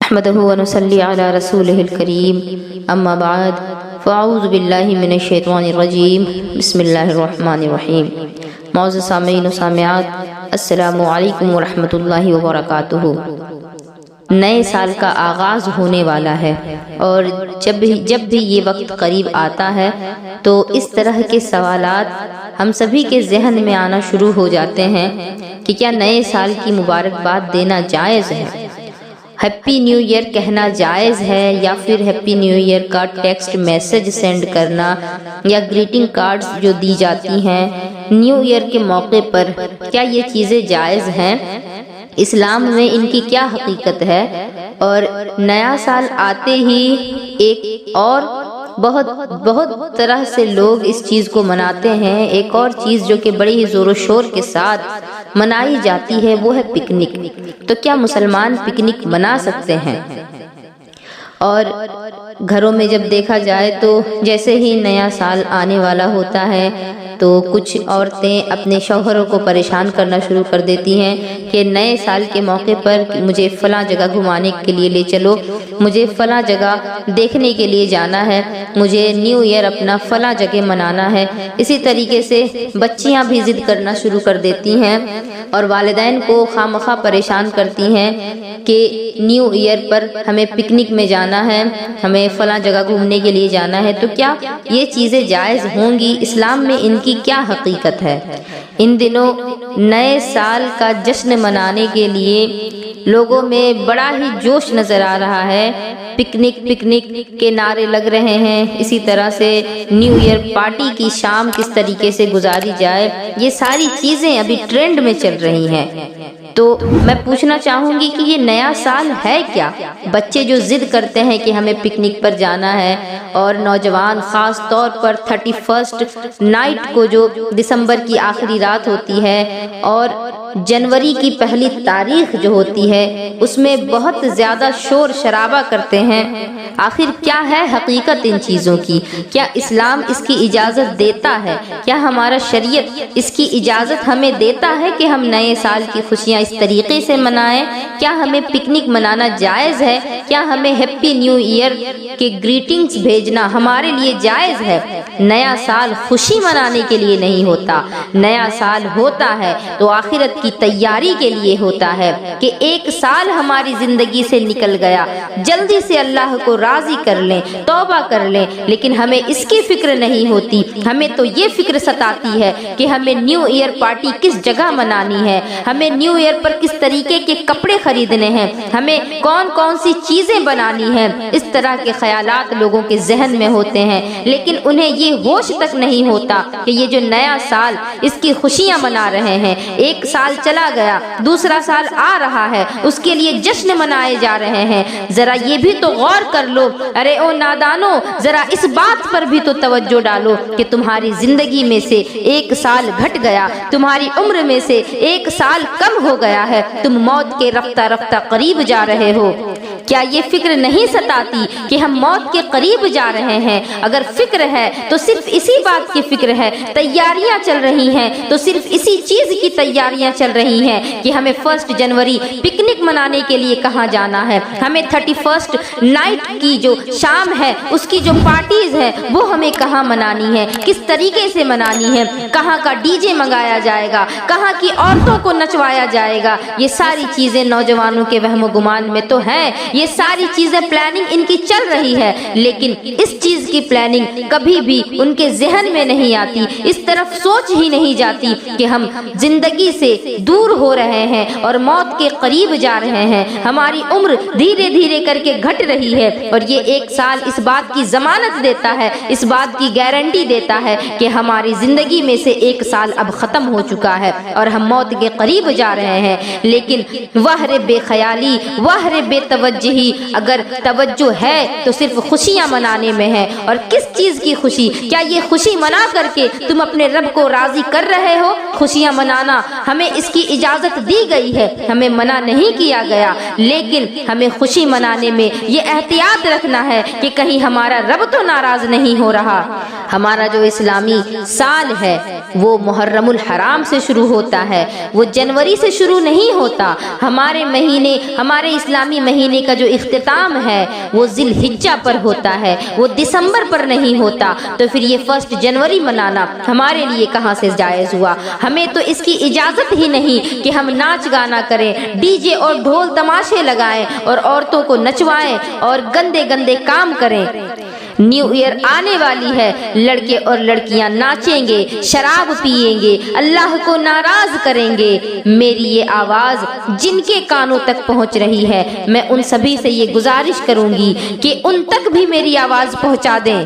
نحمده ونصلي على رسوله الكريم اما بعد فاعوذ باللہ من الشیطان الرجیم بسم اللہ الرحمن الرحیم۔ معزز سامعین و سامعات، السلام علیکم ورحمۃ اللہ وبرکاتہ۔ نئے سال کا آغاز ہونے والا ہے اور جب بھی یہ وقت قریب آتا ہے تو اس طرح کے سوالات ہم سبھی کے ذہن میں آنا شروع ہو جاتے ہیں کہ کیا نئے سال کی مبارکباد دینا جائز ہے، ہیپی نیو ایئر کہنا جائز ہے، یا پھر ہیپی نیو ایئر کا ٹیکسٹ میسج سینڈ کرنا یا گریٹنگ کارڈز جو دی جاتی ہیں نیو ایئر کے موقع پر، کیا یہ چیزیں جائز ہیں؟ اسلام میں ان کی کیا حقیقت ہے؟ اور نیا سال آتے ہی ایک اور بہت طرح سے لوگ اس چیز کو مناتے ہیں، ایک اور چیز جو کہ بڑی ہی زور و شور کے ساتھ منائی جاتی ہے وہ ہے پکنک۔ تو کیا مسلمان پکنک منا سکتے ہیں؟ اور گھروں میں جب دیکھا جائے تو جیسے ہی نیا سال آنے والا ہوتا ہے تو کچھ عورتیں اپنے شوہروں کو پریشان کرنا شروع کر دیتی ہیں کہ نئے سال کے موقع پر مجھے فلاں جگہ گھمانے کے لیے لے چلو، مجھے فلاں جگہ دیکھنے کے لیے جانا ہے، مجھے نیو ایئر اپنا فلاں جگہ منانا ہے۔ اسی طریقے سے بچیاں بھی ضد کرنا شروع کر دیتی ہیں اور والدین کو خواہ پریشان کرتی ہیں کہ نیو ایئر پر ہمیں پکنک میں جانا ہے، ہمیں فلاں جگہ گھومنے کے لیے جانا ہے۔ تو کیا یہ چیزیں جائز ہوں گی؟ اسلام میں ان کی کیا حقیقت ہے؟ ان دنوں نئے سال کا جشن منانے کے لیے لوگوں میں بڑا ہی جوش نظر آ رہا ہے، پکنک کے نعرے لگ رہے ہیں۔ اسی طرح سے نیو ایئر پارٹی کی شام کس طریقے سے گزاری جائے، یہ ساری چیزیں ابھی ٹرینڈ میں چل رہی ہیں۔ تو میں پوچھنا چاہوں گی کہ یہ نیا سال ہے کیا؟ بچے جو ضد کرتے ہیں کہ ہمیں پکنک پر جانا ہے، اور نوجوان خاص طور پر 31 نائٹ کو جو دسمبر کی آخری رات ہوتی ہے اور جنوری کی پہلی تاریخ جو ہوتی ہے اس میں بہت زیادہ شور شرابہ کرتے ہیں۔ آخر کیا ہے حقیقت ان چیزوں کی؟ کیا اسلام اس کی اجازت دیتا ہے؟ کیا ہمارا شریعت اس کی اجازت ہمیں دیتا ہے کہ ہم نئے سال کی خوشیاں اس طریقے سے منائیں؟ کیا ہمیں پکنک منانا جائز ہے؟ کیا ہمیں ہیپی نیو ایئر کے گریٹنگز بھیجنا ہمارے لیے جائز ہے؟ نیا سال خوشی منانے کے لیے نہیں ہوتا، نیا سال ہوتا ہے تو آخرت کی تیاری کے لیے ہوتا ہے کہ ایک سال ہماری زندگی سے نکل گیا، جلدی سے اللہ کو راضی کر لیں، توبہ کر لیں۔ لیکن ہمیں اس کی فکر نہیں ہوتی، ہمیں تو یہ فکر ستاتی ہے کہ ہمیں نیو ایئر پارٹی کس جگہ منانی ہے، ہمیں نیو ایئر پر کس طریقے کے کپڑے خریدنے ہیں، ہمیں کون سی چیزیں بنانی ہیں۔ اس طرح کے خیالات لوگوں کے ذہن میں ہوتے ہیں، لیکن انہیں یہ ہوش تک نہیں ہوتا کہ یہ جو نیا سال اس کی خوشیاں منا رہے ہیں، ایک سال چلا گیا، دوسرا سال آ رہا ہے، اس کے لیے جشن منائے جا رہے ہیں۔ ذرا یہ بھی تو غور کر لو، ارے او نادانو، ذرا اس بات پر بھی تو توجہ ڈالو کہ تمہاری زندگی میں سے ایک سال گھٹ گیا، تمہاری عمر میں سے ایک سال کم ہو گیا ہے، تم موت کے رفتہ قریب جا رہے ہو۔ کیا یہ فکر نہیں ستاتی کہ ہم موت کے قریب جا رہے ہیں؟ اگر فکر ہے تو صرف اسی بات کی فکر ہے، تیاریاں چل رہی ہیں تو صرف اسی چیز کی تیاریاں چل رہی ہیں کہ ہمیں 1 جنوری پکنک منانے کے لیے کہاں جانا ہے، ہمیں 31 نائٹ کی جو شام ہے اس کی جو پارٹیز ہے وہ ہمیں کہاں منانی ہے، کس طریقے سے منانی ہے، کہاں کا ڈی جے منگایا جائے گا، کہاں کی عورتوں کو نچوایا جائے گا۔ یہ ساری چیزیں نوجوانوں کے وہم و گمان میں تو ہیں، یہ ساری چیزیں پلاننگ ان کی چل رہی ہے، لیکن اس چیز کی پلاننگ کبھی بھی ان کے ذہن میں نہیں آتی، اس طرف سوچ ہی نہیں جاتی کہ ہم زندگی سے دور ہو رہے ہیں اور موت کے قریب جا رہے ہیں، ہماری عمر دھیرے کر کے گھٹ رہی ہے، اور یہ ایک سال اس بات کی ضمانت دیتا ہے، اس بات کی گارنٹی دیتا ہے کہ ہماری زندگی میں سے ایک سال اب ختم ہو چکا ہے اور ہم موت کے قریب جا رہے ہیں۔ لیکن وہر بے خیالی، وہر بے توجہی، اگر توجہ ہے تو صرف خوشیاں منانے میں ہے۔ اور کس چیز کی خوشی؟ کیا یہ خوشی منا کر کے تم اپنے رب کو راضی کر رہے ہو؟ خوشیاں منانا ہمیں اس کی اجازت دی گئی ہے، ہمیں منع نہیں کیا گیا، لیکن ہمیں خوشی منانے میں یہ احتیاط رکھنا ہے کہ کہیں ہمارا رب تو ناراض نہیں ہو رہا۔ ہمارا جو اسلامی سال ہے وہ محرم الحرام سے شروع ہوتا ہے، وہ جنوری سے شروع نہیں ہوتا۔ ہمارے اسلامی مہینے کا جو اختتام ہے وہ ذی الحجہ پر ہوتا ہے، وہ دسمبر پر نہیں ہوتا، تو پھر یہ 1 جنوری منانا ہمارے لیے کہاں سے جائز ہوا؟ ہمیں تو اس کی اجازت ہی نہیں کہ ہم ناچ گانا کریں، ڈی جے اور ڈھول تماشے لگائیں اور عورتوں کو نچوائیں اور گندے گندے کام کریں۔ نیو ایئر آنے والی ہے، لڑکے اور لڑکیاں ناچیں گے، شراب پیئیں گے، اللہ کو ناراض کریں گے۔ میری یہ آواز جن کے کانوں تک پہنچ رہی ہے، میں ان سبھی سے یہ گزارش کروں گی کہ ان تک بھی میری آواز پہنچا دیں،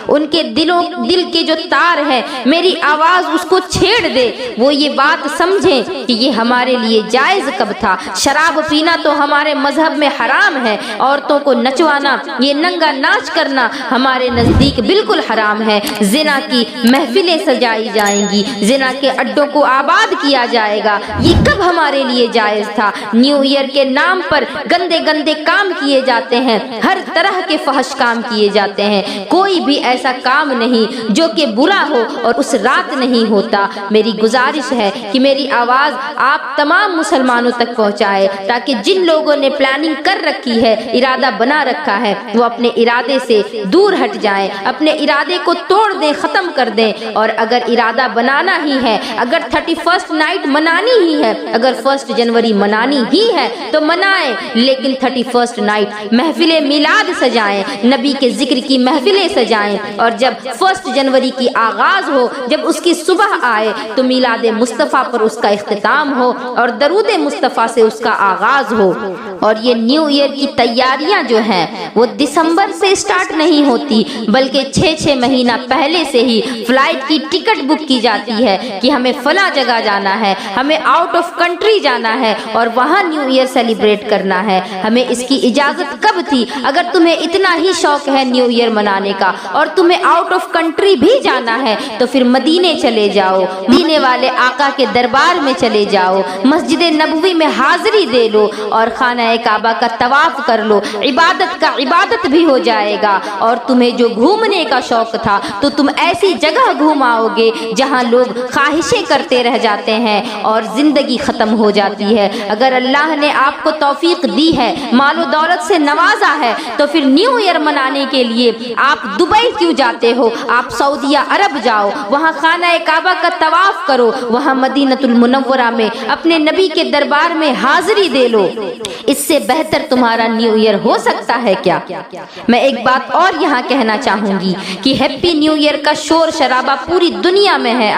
ان کے دل کے جو تار ہے میری آواز اس کو چھیڑ دے، وہ یہ بات سمجھیں کہ یہ ہمارے لیے جائز کب تھا۔ شراب پینا تو ہمارے مذہب میں حرام ہے، عورتوں کو نچوانا، یہ ننگا ناچ کرنا ہمارے نزدیک بالکل حرام ہے۔ زنا کی محفلیں سجائی جائیں گی، زنا کے اڈوں کو آباد کیا جائے گا، یہ کب ہمارے لیے جائز تھا؟ نیو ایئر کے نام پر گندے گندے کام کیے جاتے ہیں، ہر طرح کے فحش کام کیے جاتے ہیں، کوئی بھی ایسا کام نہیں جو کہ برا ہو اور اس رات نہیں ہوتا۔ میری گزارش ہے کہ میری آواز آپ تمام مسلمانوں تک پہنچائے تاکہ جن لوگوں نے پلاننگ کر رکھی ہے، ارادہ بنا رکھا ہے، وہ اپنے ارادے سے دور ہٹ جائیں، اپنے ارادے کو توڑ دیں، ختم کر دیں۔ اور اگر ارادہ بنانا ہی ہے، اگر 31 نائٹ منانی ہی ہے، اگر 1 جنوری منانی ہی ہے تو منائیں، لیکن 31 نائٹ محفل میلاد سجائیں، نبی کے ذکر کی محفلیں سجائیں، اور جب 1 جنوری کی آغاز ہو، جب اس کی صبح آئے تو میلاد مصطفیٰ پر اس کا اختتام ہو اور درود مصطفیٰ سے اس کا آغاز ہو۔ اور یہ نیو ایئر کی تیاریاں جو ہیں وہ دسمبر سے سٹارٹ نہیں ہوتی، بلکہ 6 مہینہ پہلے سے ہی فلائٹ کی ٹکٹ بک کی جاتی ہے کہ ہمیں فلاں جگہ جانا ہے، ہمیں آؤٹ آف کنٹری جانا ہے اور وہاں نیو ایئر سیلیبریٹ کرنا ہے۔ ہمیں اس کی اجازت کب تھی؟ اگر تمہیں اتنا ہی شوق ہے نیو ایئر منانے کا اور تمہیں آؤٹ آف کنٹری بھی جانا ہے تو پھر مدینے چلے جاؤ، مدینے والے آقا کے دربار میں چلے جاؤ، مسجد نبوی میں حاضری دے لو اور خانہ کعبہ کا طواف کر لو، عبادت کا عبادت بھی ہو جائے گا۔ اور تمہیں جو گھومنے کا شوق تھا تو تم ایسی جگہ گھوماؤ گے جہاں لوگ خواہشیں کرتے رہ جاتے ہیں اور زندگی ختم ہو جاتی ہے۔ اگر اللہ نے آپ کو توفیق دی ہے، مال و دولت سے نوازا ہے، تو پھر نیو ایئر منانے کے لیے آپ دبئی کیوں جاتے ہو؟ آپ سعودیہ عرب جاؤ، وہاں خانہ کعبہ کا طواف کرو، وہاں مدینۃ المنورہ میں اپنے نبی کے دربار میں حاضری دے لو۔ اس سے بہتر تمہارا نیو ایئر ہو سکتا ہے کیا؟ میں ایک بات اور یہاں کہنا چاہوں گی کہ ہیپی نیو ایئر کا شور شرابہ پوری دنیا میں ہے۔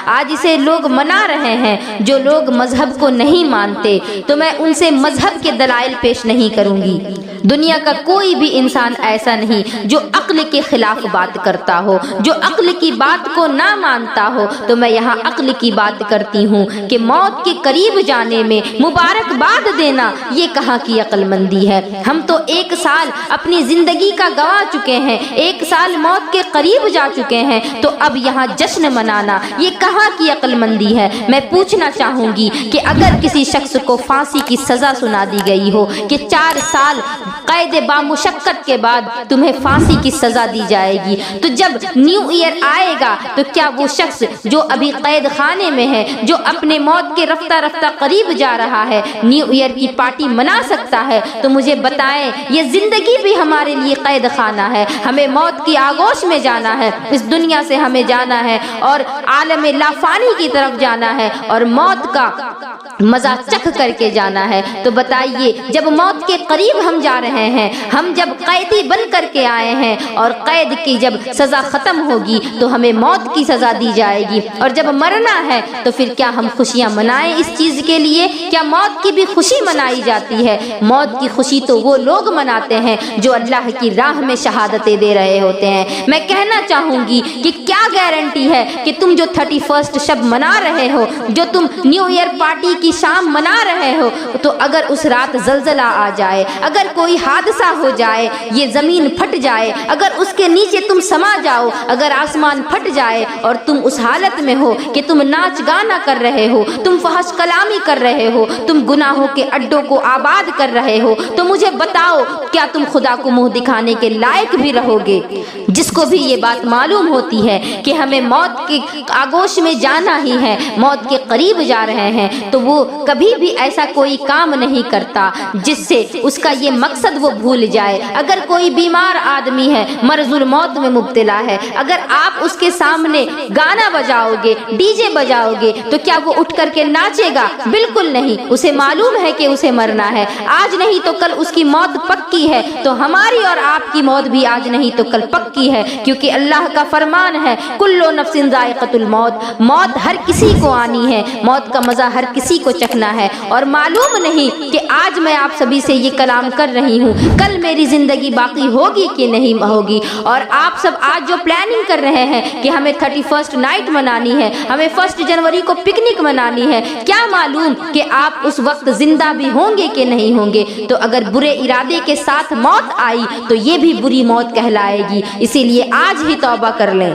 آج اسے لوگ منا رہے ہیں، جو لوگ مذہب کو نہیں مانتے، تو میں ان سے مذہب کے دلائل پیش نہیں کروں گی۔ دنیا کا کوئی بھی انسان ایسا نہیں جو عقل کے خلاف بات کرتا ہو، جو عقل کی بات کو نہ مانتا ہو۔ تو میں یہاں عقل کی بات کرتی ہوں کہ موت کے قریب جانے میں مبارکباد دینا یہ کہاں کی عقل مندی ہے؟ ہم تو 1 سال اپنی زندگی کا گوا چکے ہیں، 1 سال موت کے قریب جا چکے ہیں، تو اب یہاں جشن منانا یہ کہاں کی عقل مندی ہے؟ میں پوچھنا چاہوں گی کہ اگر کسی شخص کو پھانسی کی سزا سنا دی گئی ہو کہ 4 سال قید بامشقت کے بعد تمہیں پھانسی کی سزا دی جائے گی، تو جب نیو ایئر آئے گا تو کیا وہ شخص جو ابھی قید خانے میں ہے، جو اپنے موت کے رفتہ رفتہ قریب جا رہا ہے، نیو ایئر کی پارٹی منا سکتا ہے؟ تو مجھے بتائیں، یہ زندگی بھی ہمارے لیے قید خانہ ہے، ہمیں موت کی آغوش میں جانا ہے، اس دنیا سے ہمیں جانا ہے اور عالم لافانی کی طرف جانا ہے اور موت کا مزہ چکھ کر کے جانا ہے۔ تو بتائیے، جب موت کے قریب ہم جا رہے ہیں، ہم جب قیدی بن کر کے آئے ہیں اور قید کی جب سزا ختم ہوگی تو ہمیں موت کی سزا دی جائے گی، اور جب مرنا ہے تو پھر کیا ہم خوشیاں منائیں اس چیز کے لیے؟ کیا موت کی بھی خوشی منائی جاتی ہے؟ موت کی خوشی تو وہ لوگ مناتے ہیں جو اللہ کی راہ میں شہادتیں دے رہے ہوتے ہیں۔ میں کہنا چاہوں گی کہ کیا گارنٹی ہے کہ تم جو 31 شب منا رہے ہو، جو تم نیو ایئر پارٹی کی شام منا رہے ہو، تو اگر اس رات زلزلہ آ جائے، اگر کوئی حادثہ ہو جائے، یہ زمین پھٹ جائے، اگر اس کے نیچے تم سما جاؤ، اگر آسمان پھٹ جائے اور تم اس حالت میں ہو کہ تم ناچ گانا کر رہے ہو، تم فحش کلامی کر رہے ہو، تم گناہوں کے اڈوں کو آباد کر رہے ہو، تو مجھے بتاؤ، کیا تم خدا کو منہ دکھانے کے لائق بھی رہو گے؟ جس کو بھی یہ بات معلوم ہوتی ہے کہ ہمیں موت کے آغوش میں جانا ہی ہے، موت کے قریب جا رہے ہیں، تو وہ کبھی بھی ایسا کوئی کام نہیں کرتا جس سے اس کا یہ مقصد وہ بھول جائے۔ اگر کوئی بیمار آدمی ہے، مرض الموت میں مبتلا ہے، اگر آپ اس کے سامنے گانا بجاؤ گے، ڈی جے بجاؤ گے، تو کیا وہ اٹھ کر کے ناچے گا؟ بالکل نہیں۔ اسے معلوم ہے کہ اسے مرنا ہے، آج نہیں تو کل اس کی موت پکی ہے، تو ہماری اور آپ کی موت بھی آج نہیں تو کل پکی ہے، کیونکہ اللہ کا فرمان ہے کل نفس ذائقۃ الموت، موت ہر کسی کو آنی ہے، موت کا مزہ ہر کسی کو چکھنا ہے۔ اور معلوم نہیں کہ آج میں آپ سبھی سے یہ کلام کر رہی ہوں، کل میری زندگی باقی ہوگی کہ نہیں ہوگی۔ اور آپ سب آج جو پلاننگ کر رہے ہیں کہ ہمیں 31 نائٹ منانی ہے، ہمیں 1 جنوری کو پکنک منانی ہے، کیا معلوم کہ آپ اس وقت زندہ بھی ہوں گے کہ نہیں ہوں گے؟ تو اگر برے ارادے کے ساتھ موت آئی تو یہ بھی بری موت کہلائے گی، اسی لیے آج ہی توبہ کر لیں۔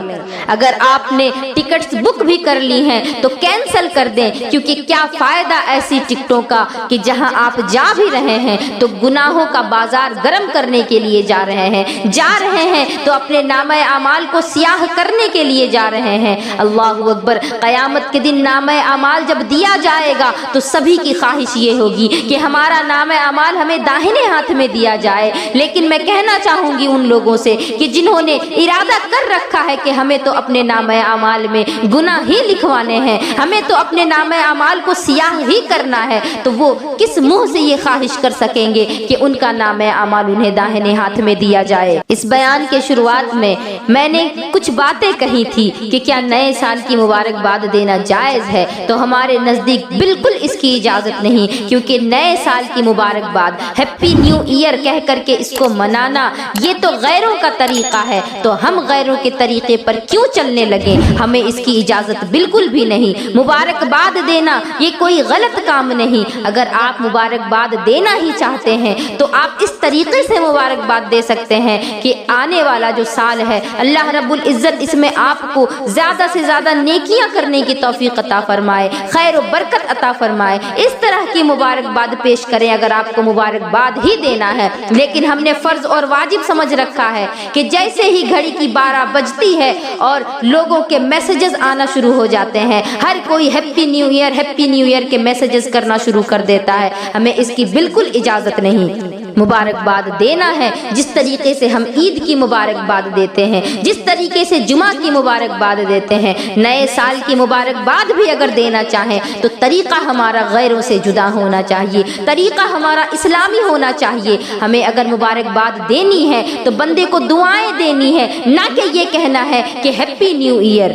اگر آپ نے ٹکٹس بک بھی کر لی ہیں تو کینسل کر دیں، کیونکہ کیا فائدہ ایسی ٹکٹوں کا کہ جہاں آپ جا بھی رہے ہیں تو گناہوں کا بازار گرم کرنے کے لیے جا رہے ہیں تو اپنے نامہ اعمال کو سیاہ کرنے کے لیے جا رہے ہیں۔ اللہ اکبر۔ قیامت کے دن نامہ اعمال جب دیا جائے گا تو سبھی کی خواہش یہ ہوگی کہ ہمارا نامہ اعمال ہمیں داہنے ہاتھ میں دیا جائے، لیکن میں کہنا چاہوں گی ان لوگوں سے کہ جنہوں نے ارادہ کر رکھا ہے کہ ہمیں تو اپنے نامہ اعمال میں گناہ ہی لکھوانے ہیں، ہمیں تو اپنے نامہ اعمال کو سیاہ ہی کرنا ہے، تو وہ کس منہ سے یہ خواہش کر سکیں گے کہ ان کا نامہ اعمال انہیں داہنے ہاتھ میں دیا جائے۔ اس بیان کے شروعات میں نے کچھ باتیں کہی تھی کہ کیا نئے سال کی مبارکباد دینا جائز ہے، تو ہمارے نزدیک بالکل اس کی اجازت نہیں، کیونکہ نئے سال کی مبارکباد، ہیپی نیو ایئر کہہ کر کے اس کو منانا یہ تو غیروں کا طریقہ ہے، تو ہم غیروں کے طریقے پر کیوں چلنے لگے؟ ہمیں اس کی اجازت بالکل بھی نہیں۔ مبارکباد دینا یہ کوئی غلط کام نہیں، اگر آپ مبارکباد دینا ہی چاہتے ہیں تو آپ اس طریقے سے مبارکباد دے سکتے ہیں کہ آنے والا جو سال ہے اللہ رب العزت اس میں آپ کو زیادہ سے زیادہ نیکیاں کرنے کی توفیق عطا فرمائے، خیر و برکت عطا فرمائے۔ اس طرح کی مبارکباد پیش کریں اگر آپ کو مبارکباد ہی دینا ہے۔ لیکن ہم نے فرض اور واجب سمجھ رکھا ہے کہ جیسے ہی گھڑی کی 12 بجتی ہے اور لوگوں کے میسیجز آنا شروع ہو جاتے ہیں، ہر کوئی ہیپی نیو ایئر کے میسیجز کرنا شروع کر دیتا ہے، ہمیں اس کی بالکل اجازت نہیں۔ مبارکباد دینا ہے جس طریقے سے ہم عید کی مبارکباد دیتے ہیں، جس طریقے سے جمعہ کی مبارکباد دیتے ہیں، نئے سال کی مبارکباد بھی اگر دینا چاہیں تو طریقہ ہمارا غیروں سے جدا ہونا چاہیے، طریقہ ہمارا اسلامی ہونا چاہیے۔ ہمیں اگر مبارکباد دینی ہے تو بندے کو دعائیں دینی ہے، نہ کہ یہ کہنا ہے کہ ہیپی نیو ایئر۔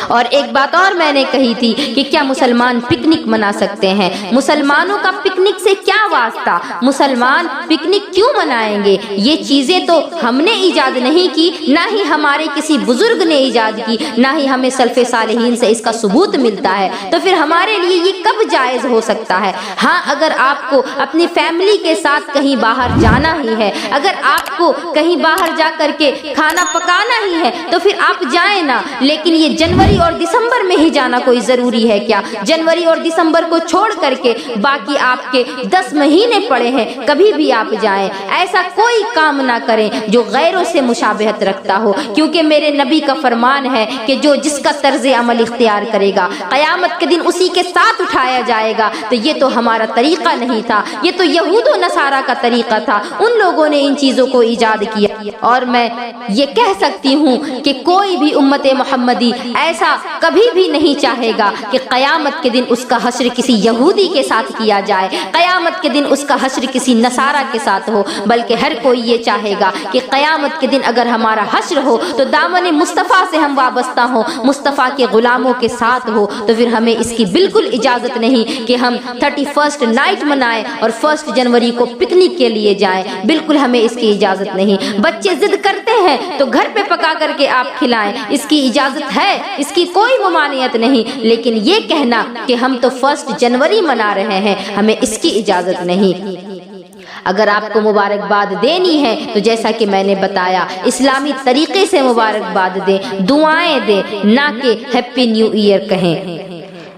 اور ایک بات اور میں نے کہی تھی کہ کیا مسلمان پکنک منا سکتے ہیں؟ مسلمانوں کا پکنک سے کیا واسطہ؟ مسلمان پکنک کیوں منائیں گے؟ یہ چیزیں تو ہم نے ایجاد نہیں کی، نہ ہی ہمارے کسی بزرگ نے ایجاد کی، نہ ہی ہمیں سلف صالحین سے اس کا ثبوت ملتا ہے، تو پھر ہمارے لیے یہ کب جائز ہو سکتا ہے؟ ہاں، اگر آپ کو اپنی فیملی کے ساتھ کہیں باہر جانا ہی ہے، اگر آپ کو کہیں باہر جا کر کے کھانا پکانا ہی ہے تو پھر آپ جائیں نا، لیکن یہ جنوری اور دسمبر میں ہی جانا کوئی ضروری ہے کیا؟ جنوری اور دسمبر کو چھوڑ کر کے باقی آپ کے 10 مہینے پڑے ہیں، کبھی بھی آپ جائیں۔ ایسا کوئی کام نہ کریں جو غیروں سے مشابہت رکھتا ہو، کیونکہ میرے نبی کا فرمان ہے کہ جو جس کا طرز عمل اختیار کرے گا قیامت کے دن اسی کے ساتھ اٹھایا جائے گا۔ تو یہ تو ہمارا طریقہ نہیں تھا، یہ تو یہود و نصارہ کا طریقہ تھا، ان لوگوں نے ان چیزوں کو ایجاد کیا۔ اور میں یہ کہہ سکتی ہوں کہ کوئی بھی امت محمدی ایسا کبھی بھی نہیں چاہے گا کہ قیامت کے دن اس کا حشر کسی یہودی کے ساتھ کیا جائے، قیامت کے دن اس کا حشر کسی نصارہ کے ساتھ ہو، بلکہ ہر کوئی یہ چاہے گا کہ قیامت کے دن اگر ہمارا حشر ہو تو دامن مصطفیٰ سے ہم وابستہ ہوں، مصطفیٰ کے غلاموں کے ساتھ ہو۔ تو پھر ہمیں اس کی بالکل اجازت نہیں کہ ہم 31 نائٹ منائیں اور 1 جنوری کو پکنک کے لیے جائیں، بالکل ہمیں اس کی اجازت نہیں۔ بچے ضد کرتے ہیں تو گھر پہ پکا کر کے آپ کھلائیں، اس کی اجازت ہے، اس کی کوئی ممانعت نہیں، لیکن یہ کہنا کہ ہم تو 1 جنوری منا رہے ہیں، ہمیں اس کی اجازت نہیں۔ اگر آپ کو مبارکباد دینی ہے تو جیسا کہ میں نے بتایا اسلامی طریقے سے مبارکباد دیں، دعائیں دیں، نہ کہ ہیپی نیو ایئر کہیں۔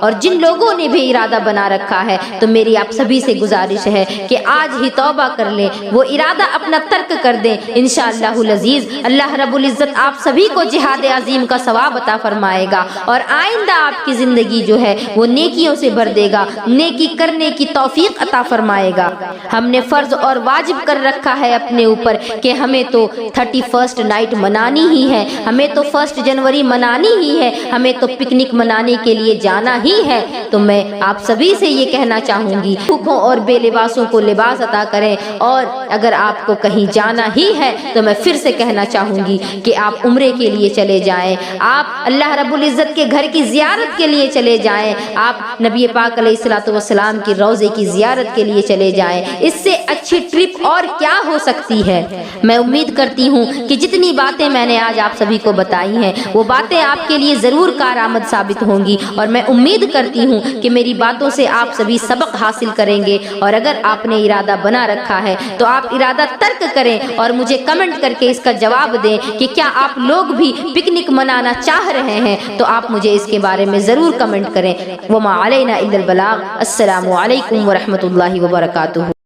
اور جن لوگوں نے بھی ارادہ بنا رکھا ہے تو میری آپ سبھی سے گزارش ہے کہ آج ہی توبہ کر لیں، وہ ارادہ اپنا ترک کر دیں۔ انشاءاللہ العزیز اللہ رب العزت آپ سبھی کو جہاد عظیم کا ثواب عطا فرمائے گا، اور آئندہ آپ کی زندگی جو ہے وہ نیکیوں سے بھر دے گا، نیکی کرنے کی توفیق عطا فرمائے گا۔ ہم نے فرض اور واجب کر رکھا ہے اپنے اوپر کہ ہمیں تو 31 نائٹ منانی ہی ہے، ہمیں تو 1 جنوری منانی ہی ہے، ہمیں تو پکنک منانے کے لیے جانا ہی ہے۔ تو میں آپ سبھی سے یہ کہنا چاہوں گی بھوکوں اور بے لباسوں کو لباس عطا کریں، اور اگر آپ کو کہیں جانا ہی ہے تو میں پھر سے کہنا چاہوں گی کہ آپ عمرے کے لیے چلے جائیں، آپ اللہ رب العزت کے گھر کی زیارت کے لیے چلے جائیں، آپ نبی پاک علیہ الصلوۃ والسلام کی روضے کی زیارت کے لیے چلے جائیں۔ اس سے اچھی ٹرپ اور کیا ہو سکتی ہے؟ میں امید کرتی ہوں کہ جتنی باتیں میں نے آج آپ سبھی کو بتائی ہیں وہ باتیں آپ کے لیے ضرور کارآمد ثابت ہوں گی، اور میں امید کرتی ہوں کہ میری باتوں سے آپ سبھی سبق حاصل کریں گے، اور اگر آپ نے ارادہ بنا رکھا ہے تو آپ ارادہ ترک کریں اور مجھے کمنٹ کر کے اس کا جواب دیں کہ کیا آپ لوگ بھی پکنک منانا چاہ رہے ہیں، تو آپ مجھے اس کے بارے میں ضرور کمنٹ کریں۔ وما علینا الا البلاغ۔ السلام علیکم ورحمۃ اللہ وبرکاتہ۔